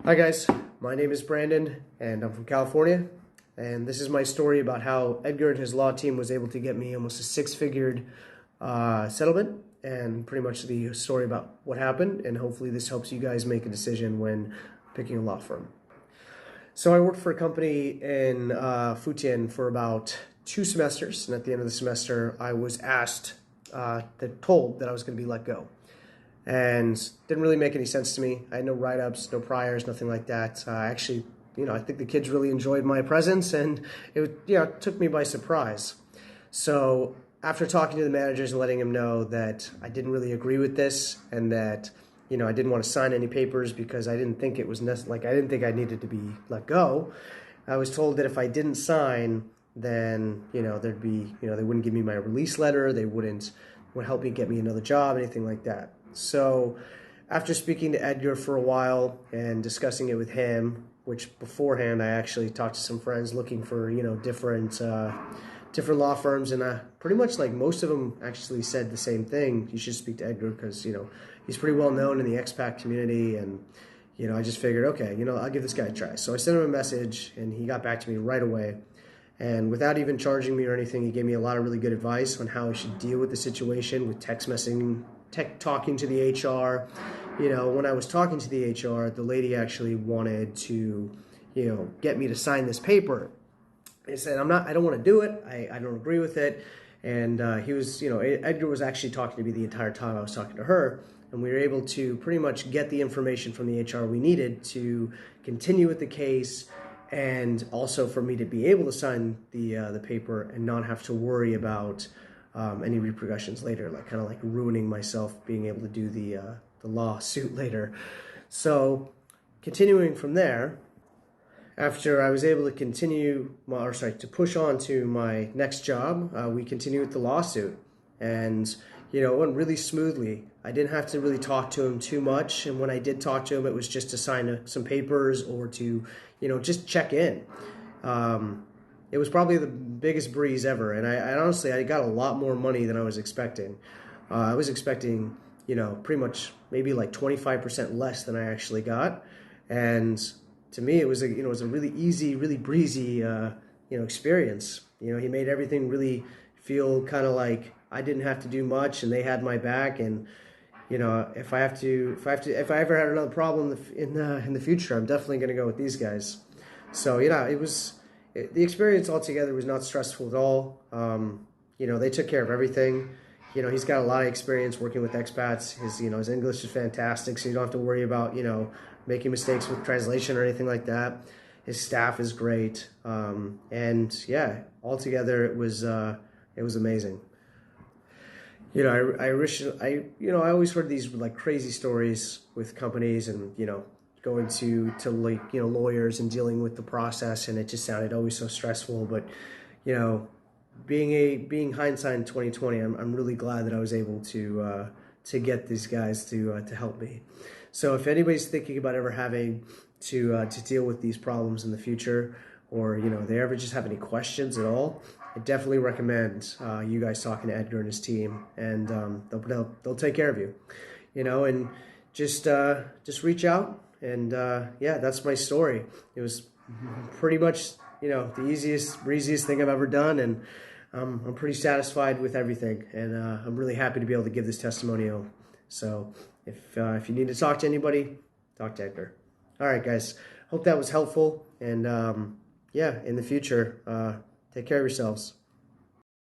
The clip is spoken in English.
Hi guys, my name is Brandon and I'm from California, and this is my story about how Edgar and his law team was able to get me almost a six-figured settlement, and pretty much the story about what happened, and hopefully this helps you guys make a decision when picking a law firm. So I worked for a company in Futian for about 2 semesters, and at the end of the semester I was told that I was going to be let go. And didn't really make any sense to me. I had no write-ups, no priors, nothing like that. Actually, I think the kids really enjoyed my presence, and it took me by surprise. So after talking to the managers and letting them know that I didn't really agree with this, and that I didn't want to sign any papers because I didn't think it was I didn't think I needed to be let go. I was told that if I didn't sign, then there'd be they wouldn't give me my release letter, they wouldn't help me get me another job, anything like that. So after speaking to Edgar for a while and discussing it with him, which beforehand I actually talked to some friends looking for different law firms, and pretty much most of them actually said the same thing. You should speak to Edgar because he's pretty well known in the expat community, and I just figured, okay, I'll give this guy a try. So I sent him a message and he got back to me right away. And without even charging me or anything, he gave me a lot of really good advice on how I should deal with the situation with text messaging, talking to the HR. When I was talking to the HR, the lady actually wanted to, get me to sign this paper. He said, I don't want to do it. I don't agree with it. And Edgar was actually talking to me the entire time I was talking to her. And we were able to pretty much get the information from the HR we needed to continue with the case, and also for me to be able to sign the paper and not have to worry about any repercussions later, kind of ruining myself being able to do the lawsuit later. So continuing from there, after I was able to to push on to my next job, we continued with the lawsuit, and it went really smoothly. I didn't have to really talk to him too much, and when I did talk to him, it was just to sign some papers or to just check in. It was probably the biggest breeze ever, and I honestly got a lot more money than I was expecting. I was expecting pretty much maybe 25% less than I actually got, and to me it was a really easy, really breezy experience. He made everything really feel kind of like I didn't have to do much, and they had my back. And if I ever had another problem in the future, I'm definitely going to go with these guys. So the experience altogether was not stressful at all. They took care of everything. He's got a lot of experience working with expats. His English is fantastic, so you don't have to worry about making mistakes with translation or anything like that. His staff is great, and yeah, altogether it was amazing. I always heard these crazy stories with companies and going to lawyers and dealing with the process, and it just sounded always so stressful. But being hindsight in 2020, I'm really glad that I was able to get these guys to help me. So if anybody's thinking about ever having to deal with these problems in the future, or they ever just have any questions at all, I definitely recommend you guys talking to Edgar and his team, and they'll take care of you, and just reach out. And yeah, that's my story. It was pretty much the easiest, breeziest thing I've ever done, and I'm pretty satisfied with everything, and I'm really happy to be able to give this testimonial. So if you need to talk to anybody, talk to Edgar. All right, guys. Hope that was helpful, and yeah, in the future, take care of yourselves.